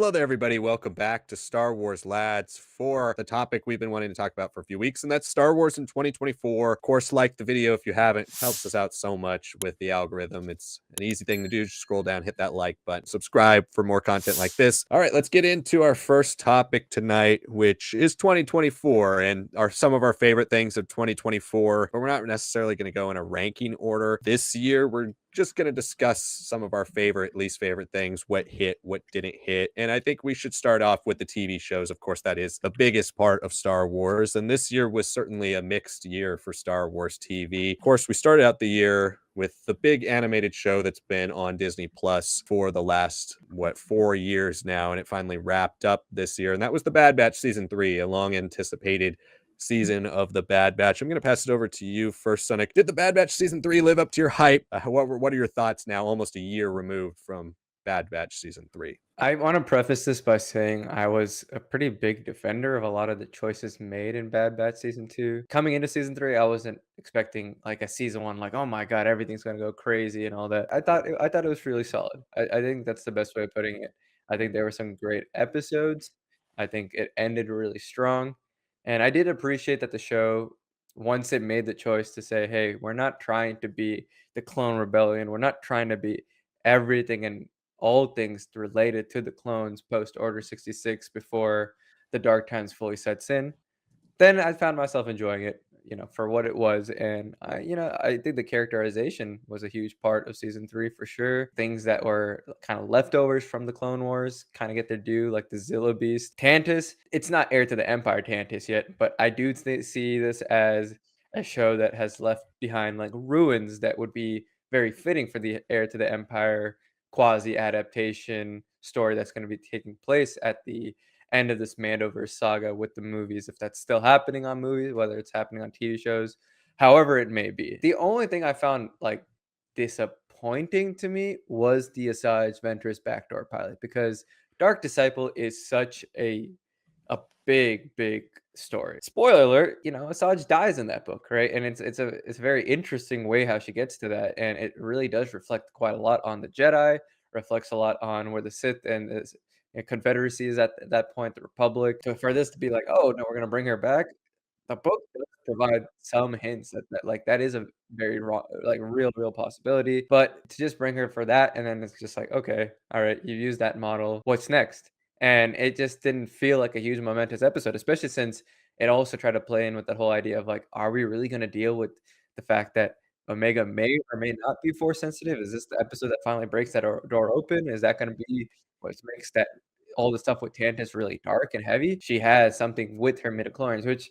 Hello there, everybody. Welcome back to Star Wars Lads for the topic we've been wanting to talk about for a few weeks, and that's Star Wars in 2024. Of course, like the video if you haven't. It helps us out so much with the algorithm. It's an easy thing to do. Just scroll down, hit that like button, subscribe for more content like this. All right, let's get into our first topic tonight, which is 2024 and are some of our favorite things of 2024, but we're not necessarily going to go in a ranking order. This year, we're just going to discuss some of our favorite, least favorite things, what hit, what didn't hit. And I think we should start off with the TV shows. Of course, that is the biggest part of Star Wars. And this year was certainly a mixed year for Star Wars TV. Of course, we started out the year with the big animated show that's been on Disney Plus for the last, 4 years now. And it finally wrapped up this year. And that was The Bad Batch Season 3, a long anticipated season of The Bad Batch. I'm going to pass it over to you first, Sanak. Did The Bad Batch Season 3 live up to your hype? What are your thoughts now, almost a year removed from Bad Batch Season 3? I want to preface this by saying I was a pretty big defender of a lot of the choices made in Bad Batch Season 2. Coming into Season 3, I wasn't expecting like a Season 1, like, oh my God, everything's going to go crazy and all that. I thought it was really solid. I think that's the best way of putting it. I think there were some great episodes. I think it ended really strong. And I did appreciate that the show, once it made the choice to say, hey, we're not trying to be the Clone Rebellion, we're not trying to be everything and all things related to the clones post Order 66 before the dark times fully sets in, then I found myself enjoying it, for what it was. And I think the characterization was a huge part of season 3 for sure. Things that were kind of leftovers from the Clone Wars kind of get their due, like the Zilla Beast. Tantus, it's not heir to the Empire Tantus yet, but I do see this as a show that has left behind like ruins that would be very fitting for the heir to the Empire quasi adaptation story that's going to be taking place at the end of this Mandoverse saga with the movies, if that's still happening on movies, whether it's happening on TV shows, however it may be. The only thing I found like disappointing to me was the Asajj Ventress backdoor pilot because Dark Disciple is such a big story. Spoiler alert, Asajj dies in that book, right? And it's a very interesting way how she gets to that, and it really does reflect quite a lot on the Jedi, reflects a lot on where the Sith and the Confederacy is at that point, the Republic. So for this to be like, oh no, we're gonna bring her back, the book does provide some hints that like that is a very raw, like real possibility. But to just bring her for that, and then it's just like, okay, all right, you use that model. What's next? And it just didn't feel like a huge momentous episode, especially since it also tried to play in with that whole idea of like, are we really going to deal with the fact that Omega may or may not be force sensitive? Is this the episode that finally breaks that door open? Is that going to be what makes that all the stuff with Tantus really dark and heavy? She has something with her midichlorians, which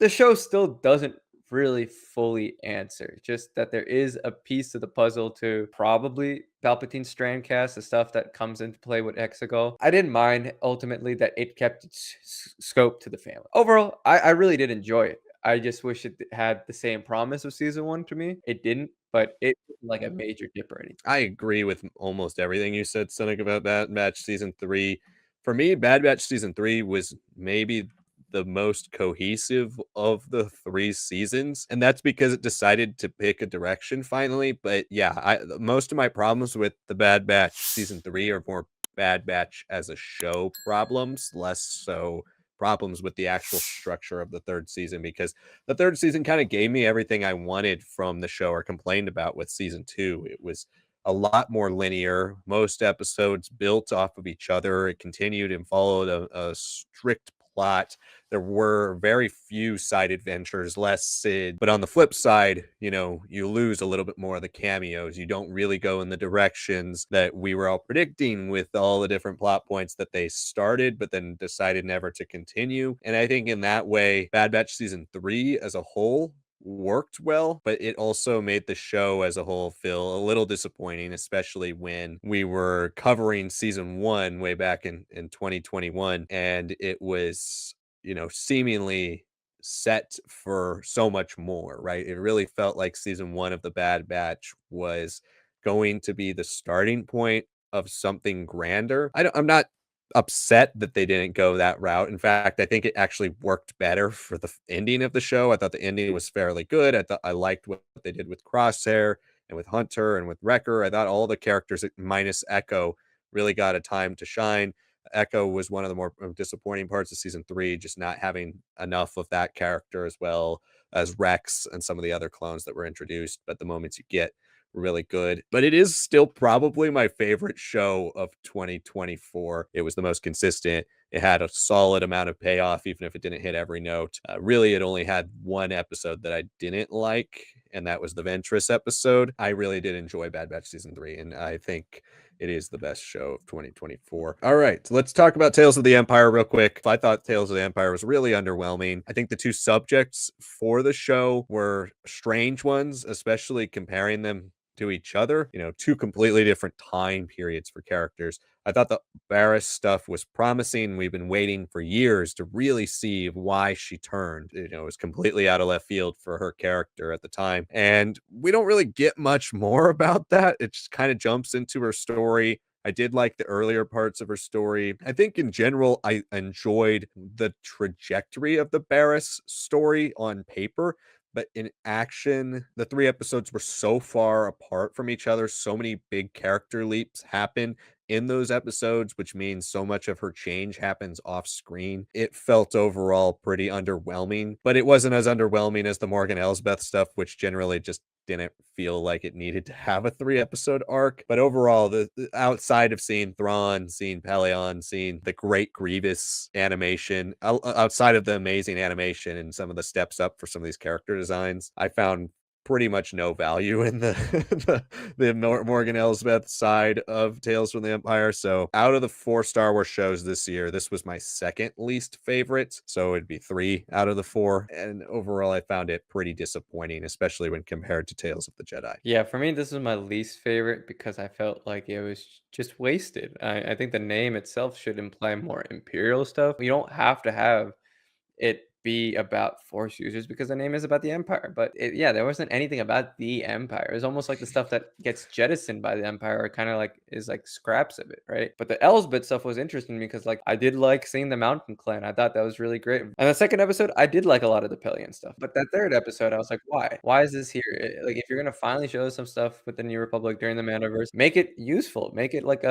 the show still doesn't really fully answer. Just that there is a piece of the puzzle to probably Palpatine's strand cast, the stuff that comes into play with Exegol. I didn't mind ultimately that it kept its scope to the family. Overall, I really did enjoy it. I just wish it had the same promise of season 1 to me. It didn't, but it wasn't like a major dip or anything. I agree with almost everything you said, Seneca, about Bad Batch Season 3. For me, Bad Batch Season 3 was maybe the most cohesive of the 3 seasons, and that's because it decided to pick a direction finally. But yeah, most of my problems with the Bad Batch Season 3 are more Bad Batch as a show problems, less so problems with the actual structure of the 3rd season, because the 3rd season kind of gave me everything I wanted from the show or complained about with Season 2. It was a lot more linear. Most episodes built off of each other. It continued and followed a strict plot. There were very few side adventures, less Sid. But on the flip side, you lose a little bit more of the cameos. You don't really go in the directions that we were all predicting with all the different plot points that they started, but then decided never to continue. And I think in that way, Bad Batch Season 3 as a whole worked well, but it also made the show as a whole feel a little disappointing, especially when we were covering season 1 way back in 2021, and it was, seemingly set for so much more, right? It really felt like season 1 of The Bad Batch was going to be the starting point of something grander. I'm not upset that they didn't go that route. In fact, I think it actually worked better for the ending of the show. I thought the ending was fairly good. I liked what they did with Crosshair and with Hunter and with Wrecker. I thought all the characters minus Echo really got a time to shine. Echo was one of the more disappointing parts of season three, just not having enough of that character as well as Rex and some of the other clones that were introduced. But the moments you get were really good. But it is still probably my favorite show of 2024. It was the most consistent. It had a solid amount of payoff, even if it didn't hit every note. Really, it only had one episode that I didn't like, and that was the Ventress episode. I really did enjoy Bad Batch season three, and I think it is the best show of 2024. All right, so let's talk about Tales of the Empire real quick. I thought Tales of the Empire was really underwhelming. I think the two subjects for the show were strange ones, especially comparing them to each other. Two completely different time periods for characters. I thought the Barris stuff was promising. We've been waiting for years to really see why she turned. It was completely out of left field for her character at the time. And we don't really get much more about that. It just kind of jumps into her story. I did like the earlier parts of her story. I think in general, I enjoyed the trajectory of the Barris story on paper. But in action, the three episodes were so far apart from each other. So many big character leaps happen in those episodes, which means so much of her change happens off screen. It felt overall pretty underwhelming, but it wasn't as underwhelming as the Morgan Elsbeth stuff, which generally just didn't feel like it needed to have a 3 episode arc. But overall, the outside of seeing Thrawn, seeing Peleon, seeing the great Grievous animation, outside of the amazing animation and some of the steps up for some of these character designs, I found pretty much no value in the Morgan Elsbeth side of Tales from the Empire. So out of the 4 Star Wars shows this year, this was my second least favorite. So it'd be 3 out of the 4. And overall, I found it pretty disappointing, especially when compared to Tales of the Jedi. Yeah, for me, this is my least favorite because I felt like it was just wasted. I think the name itself should imply more Imperial stuff. You don't have to have it be about Force users because the name is about the Empire. But yeah, there wasn't anything about the Empire. It was almost like the stuff that gets jettisoned by the Empire, kind of like is like scraps of it, right? But the Elsbeth stuff was interesting because like I did like seeing the Mountain Clan. I thought that was really great. And the second episode, I did like a lot of the Pelion stuff. But that third episode, I was like, why? Why is this here? Like if you're gonna finally show us some stuff with the New Republic during the Mandoverse, make it useful. Make it like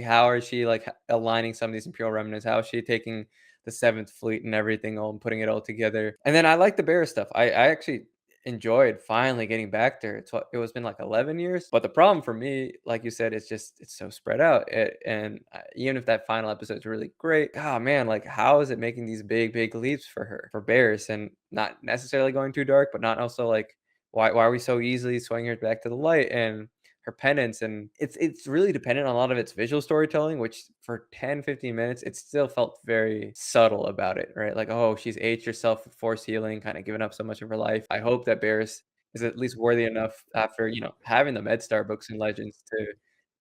how is she like aligning some of these Imperial remnants? How is she taking the Seventh Fleet and everything all and putting it all together. And then I like the bear stuff. I actually enjoyed finally getting back there. It was been like 11 years. But the problem for me, like you said, it's so spread out. Even if that final episode is really great, oh man, like how is it making these big leaps for her for Bears and not necessarily going too dark, but not also like why are we so easily swinging her back to the light and her penance, and it's really dependent on a lot of its visual storytelling, which for 10-15 minutes it still felt very subtle about it, right? Like, oh, she's aged herself with force healing, kind of given up so much of her life. I hope that Barris is at least worthy enough after having the MedStar books and Legends to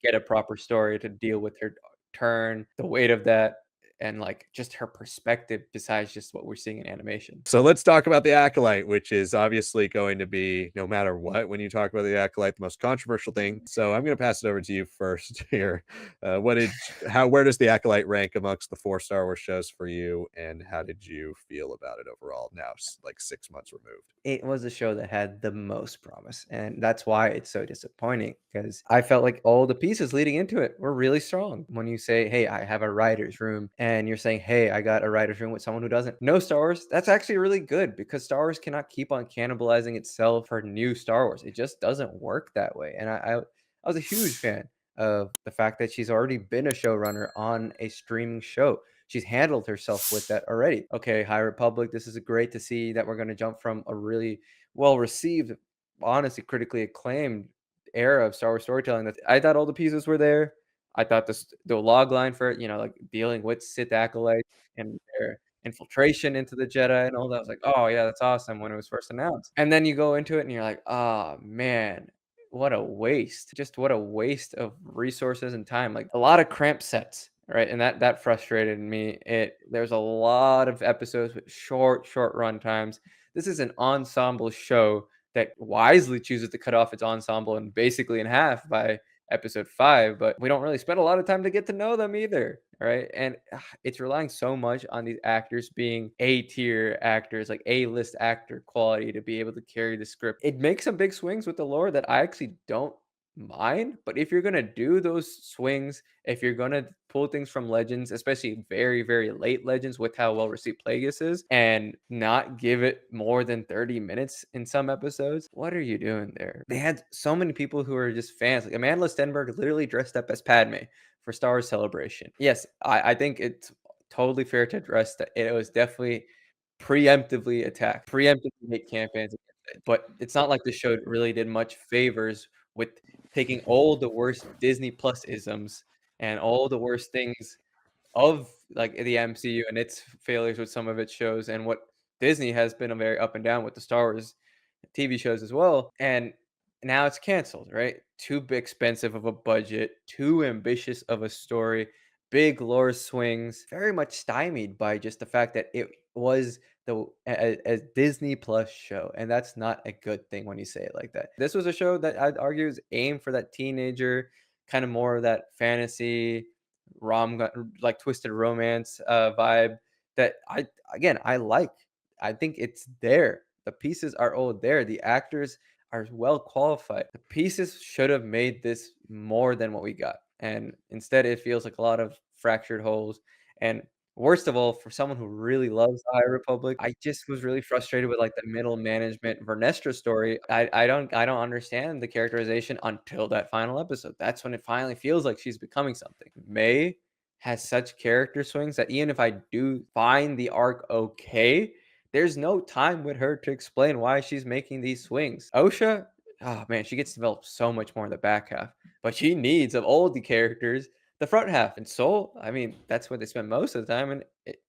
get a proper story to deal with her turn, the weight of that, and like just her perspective besides just what we're seeing in animation. So let's talk about the Acolyte, which is obviously going to be, no matter what, when you talk about the Acolyte, the most controversial thing. So I'm going to pass it over to you first here. Where does the Acolyte rank amongst the 4 Star Wars shows for you, and how did you feel about it overall? Now, like 6 months removed. It was a show that had the most promise, and that's why it's so disappointing because I felt like all the pieces leading into it were really strong. When you say, "Hey, I have a writer's room," and you're saying, "Hey, I got a writer's room with someone who doesn't know Star Wars," that's actually really good because Star Wars cannot keep on cannibalizing itself for new Star Wars. It just doesn't work that way. And I was a huge fan of the fact that she's already been a showrunner on a streaming show. She's handled herself with that already. Okay, High Republic, this is great to see that we're going to jump from a really well received, honestly critically acclaimed era of Star Wars storytelling. That I thought all the pieces were there. I thought the log line for it, like dealing with Sith acolytes and their infiltration into the Jedi and all that. I was like, oh yeah, that's awesome when it was first announced. And then you go into it and you're like, oh man, what a waste. Just what a waste of resources and time. Like a lot of cramped sets, right? And that frustrated me. There's a lot of episodes with short run times. This is an ensemble show that wisely chooses to cut off its ensemble and basically in half by episode 5, but we don't really spend a lot of time to get to know them either, right? And it's relying so much on these actors being A-tier actors, like A-list actor quality to be able to carry the script. It makes some big swings with the lore that I actually don't mind. But if you're gonna do those swings, if you're gonna pull things from Legends, especially very, very late Legends with how well received Plagueis is, and not give it more than 30 minutes in some episodes, what are you doing there? They had so many people who are just fans. Like Amanda Stenberg literally dressed up as Padme for Star Wars Celebration. Yes, I think it's totally fair to address that it was definitely preemptively attacked, preemptively make campaigns against it. But it's not like the show really did much favors with taking all the worst Disney Plus isms and all the worst things of like the MCU and its failures with some of its shows and what Disney has been a very up and down with the Star Wars TV shows as well. And now it's canceled, right? Too expensive of a budget, too ambitious of a story, big lore swings, very much stymied by just the fact that it was a Disney Plus show, and that's not a good thing when you say it like that. This was a show that I'd argue is aimed for that teenager, kind of more of that fantasy like twisted romance vibe that I like. I think it's there. The pieces are all there. The actors are well qualified. The pieces should have made this more than what we got. And instead, it feels like a lot of fractured holes. And worst of all, for someone who really loves the High Republic, I just was really frustrated with like the middle management Vernestra story. I don't understand the characterization until that final episode. That's when it finally feels like she's becoming something. May has such character swings that even if I do find the arc okay, there's no time with her to explain why she's making these swings. Osha, oh man, she gets developed so much more in the back half, but she needs of all the characters the front half. And Soul, I mean, that's what they spend most of the time, and it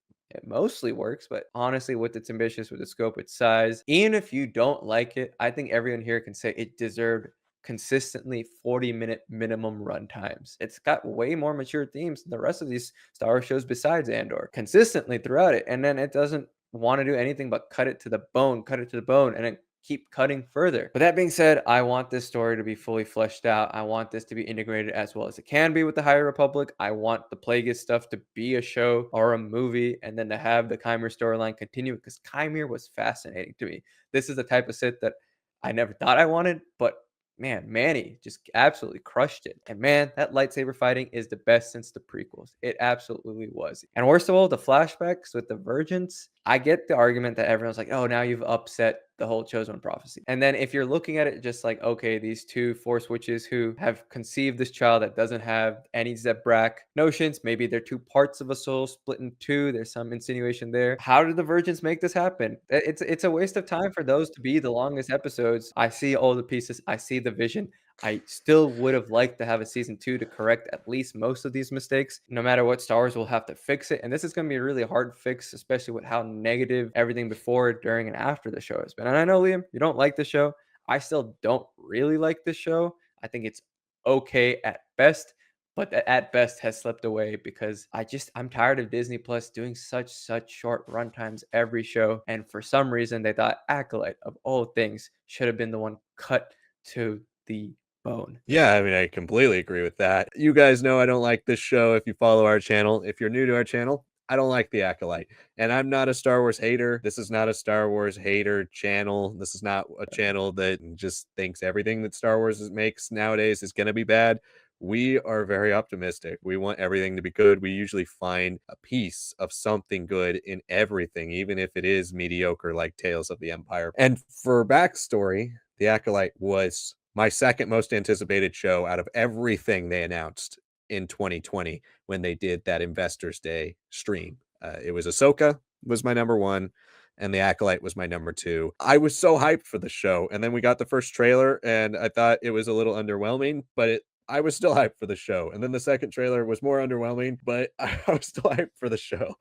mostly works. But honestly, with its ambitious, with the scope, its size, even if you don't like it, I think everyone here can say it deserved consistently 40-minute minimum run times. It's got way more mature themes than the rest of these Star Wars shows besides Andor, consistently throughout it. And then it doesn't want to do anything but cut it to the bone, cut it to the bone, and then keep cutting further. But that being said, I want this story to be fully fleshed out. I want this to be integrated as well as it can be with the High Republic. I want the Plagueis stuff to be a show or a movie, and then to have the Chimera storyline continue because Chimera was fascinating to me. This is the type of Sith that I never thought I wanted, but man, Manny just absolutely crushed it. And man, that lightsaber fighting is the best since the prequels. It absolutely was. And worst of all, the flashbacks with the Virgins. I get the argument that everyone's like, oh, now you've upset the whole chosen one prophecy. And then if you're looking at it just like, okay, these two Force witches who have conceived this child that doesn't have any Zebrak notions, maybe they're two parts of a soul split in two. There's some insinuation there. How did the Virgins make this happen? It's a waste of time for those to be the longest episodes. I see all the pieces. I see the vision. I still would have liked to have a season 2 to correct at least most of these mistakes. No matter what, Star Wars will have to fix it. And this is going to be a really hard fix, especially with how negative everything before, during, and after the show has been. And I know, Liam, you don't like the show. I still don't really like the show. I think it's okay at best, but at best has slipped away because I'm tired of Disney Plus doing such short run times every show. And for some reason, they thought Acolyte, of all things, should have been the one cut to the bone. Yeah, I mean, I completely agree with that. You guys know I don't like this show if you follow our channel. If you're new to our channel, I don't like The Acolyte. And I'm not a Star Wars hater. This is not a Star Wars hater channel. This is not a channel that just thinks everything that Star Wars makes nowadays is going to be bad. We are very optimistic. We want everything to be good. We usually find a piece of something good in everything, even if it is mediocre, like Tales of the Empire. And for backstory, The Acolyte was my second most anticipated show out of everything they announced in 2020 when they did that Investors Day stream. It was Ahsoka was my number one, and The Acolyte was my number two. I was so hyped for the show, and then we got the first trailer, and I thought it was a little underwhelming, but I was still hyped for the show. And then the second trailer was more underwhelming, but I was still hyped for the show.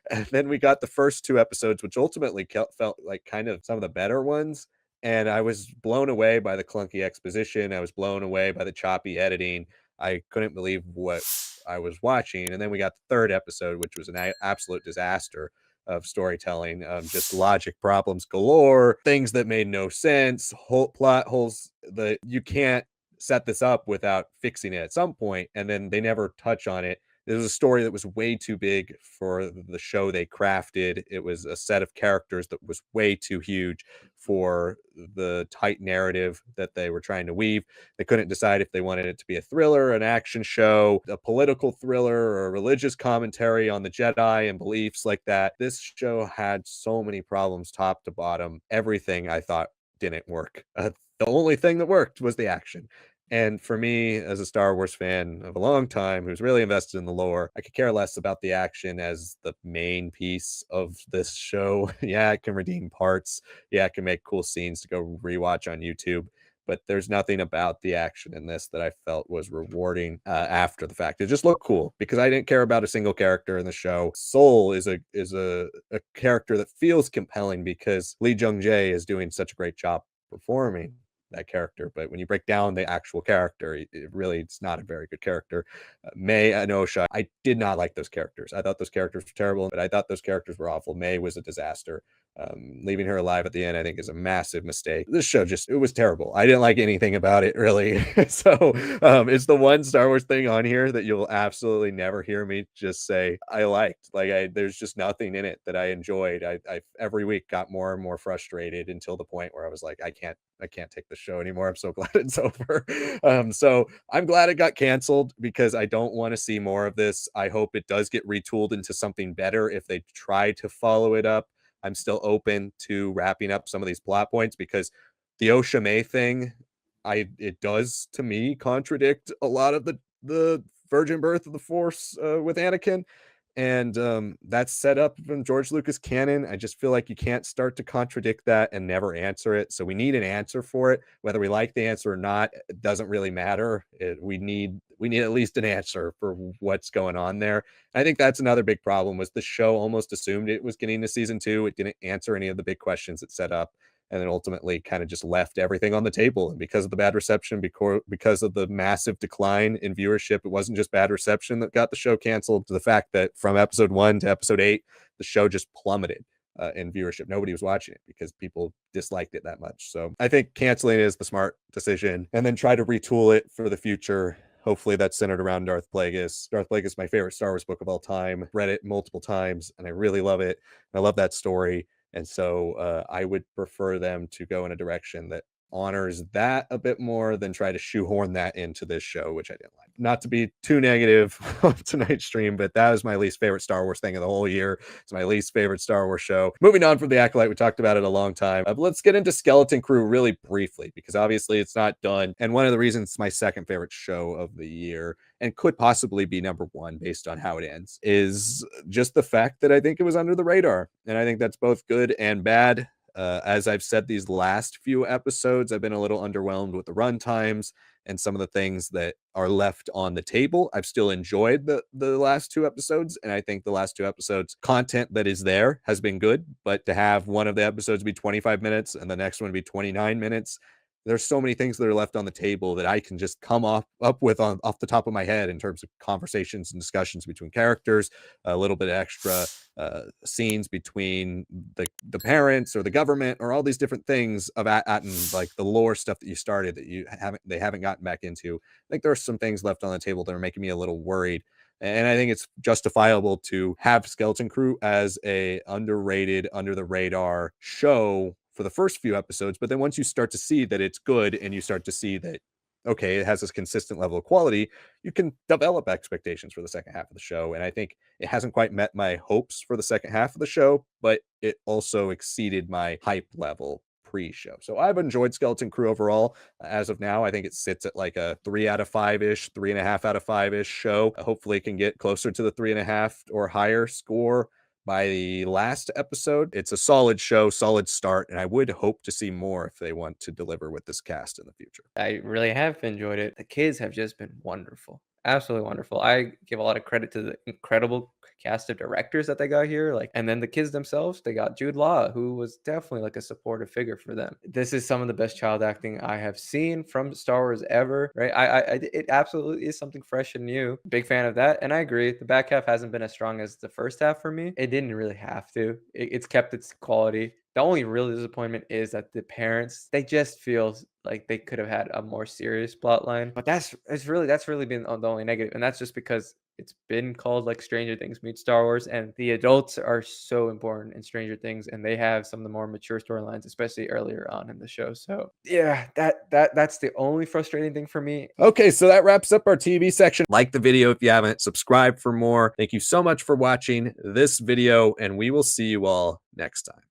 And then we got the first two episodes, which ultimately felt like kind of some of the better ones. And I was blown away by the clunky exposition. I was blown away by the choppy editing. I couldn't believe what I was watching. And then we got the third episode, which was an absolute disaster of storytelling, just logic problems galore, things that made no sense, whole plot holes that you can't set this up without fixing it at some point, and then they never touch on it It was a story that was way too big for the show they crafted. It was a set of characters that was way too huge for the tight narrative that they were trying to weave. They couldn't decide if they wanted it to be a thriller, an action show, a political thriller, or a religious commentary on the Jedi and beliefs like that. This show had so many problems top to bottom. Everything I thought didn't work. The only thing that worked was the action. And for me, as a Star Wars fan of a long time who's really invested in the lore, I could care less about the action as the main piece of this show. Yeah, it can redeem parts. Yeah, it can make cool scenes to go rewatch on YouTube. But there's nothing about the action in this that I felt was rewarding after the fact. It just looked cool because I didn't care about a single character in the show. Soul is a character that feels compelling because Lee Jung Jae is doing such a great job performing that character. But when you break down the actual character, it really it's not a very good character. May and Osha, I did not like those characters. I thought those characters were terrible, but I thought those characters were awful. May was a disaster. Leaving her alive at the end, I think, is a massive mistake. This show just, it was terrible. I didn't like anything about it, really. So it's the one Star Wars thing on here that you'll absolutely never hear me just say I liked. There's just nothing in it that I enjoyed. I every week got more and more frustrated until the point where I was like, I can't take the show anymore. I'm so glad it's over. So I'm glad it got canceled because I don't want to see more of this. I hope it does get retooled into something better if they try to follow it up. I'm still open to wrapping up some of these plot points because the Osha May thing, it does to me contradict a lot of the virgin birth of the Force with Anakin, and that's set up in George Lucas canon. I just feel like you can't start to contradict that and never answer it. So we need an answer for it, whether we like the answer or not. It doesn't really matter. We need at least an answer for what's going on there. I think that's another big problem was the show almost assumed it was getting to season two. It didn't answer any of the big questions it set up and then ultimately kind of just left everything on the table. And because of the bad reception, because of the massive decline in viewership, it wasn't just bad reception that got the show canceled. To the fact that from episode 1 to episode 8, the show just plummeted in viewership. Nobody was watching it because people disliked it that much. So I think canceling is the smart decision, and then try to retool it for the future. Hopefully that's centered around Darth Plagueis. Darth Plagueis is my favorite Star Wars book of all time. Read it multiple times, and I really love it. I love that story. And so I would prefer them to go in a direction that honors that a bit more than try to shoehorn that into this show, which I didn't like. Not to be too negative on tonight's stream, but that was my least favorite Star Wars thing of the whole year. It's my least favorite Star Wars show. Moving on from the Acolyte, we talked about it a long time. But let's get into Skeleton Crew really briefly, because obviously it's not done. And one of the reasons it's my second favorite show of the year and could possibly be number one based on how it ends is just the fact that I think it was under the radar. And I think that's both good and bad. As I've said these last few episodes, I've been a little underwhelmed with the run times and some of the things that are left on the table. I've still enjoyed the last two episodes, and I think the last two episodes content that is there has been good, but to have one of the episodes be 25 minutes and the next one be 29 minutes, there's so many things that are left on the table that I can just come up with off the top of my head in terms of conversations and discussions between characters, a little bit extra scenes between the parents or the government or all these different things of Atten, like the lore stuff that you started that they haven't gotten back into. I think there are some things left on the table that are making me a little worried. And I think it's justifiable to have Skeleton Crew as a underrated, under the radar show for the first few episodes. But then once you start to see that it's good and you start to see that, okay, it has this consistent level of quality, you can develop expectations for the second half of the show. And I think it hasn't quite met my hopes for the second half of the show, but it also exceeded my hype level pre-show. So I've enjoyed Skeleton Crew overall. As of now, I think it sits at like a 3 out of 5-ish, 3.5 out of 5-ish show. Hopefully it can get closer to the 3.5 or higher score by the last episode. It's a solid show, solid start, and I would hope to see more if they want to deliver with this cast in the future. I really have enjoyed it. The kids have just been wonderful. Absolutely wonderful. I give a lot of credit to the incredible cast of directors that they got here. And then the kids themselves, they got Jude Law, who was definitely like a supportive figure for them. This is some of the best child acting I have seen from Star Wars ever, right? It absolutely is something fresh and new. Big fan of that. And I agree. The back half hasn't been as strong as the first half for me. It didn't really have to. It's kept its quality. The only real disappointment is that the parents, they just feel like they could have had a more serious plot line. But that's really been the only negative, and that's just because it's been called like Stranger Things meets Star Wars, and the adults are so important in Stranger Things, and they have some of the more mature storylines, especially earlier on in the show. So yeah, that's the only frustrating thing for me. Okay, so that wraps up our TV section. Like the video if you haven't, subscribe for more. Thank you so much for watching this video, and we will see you all next time.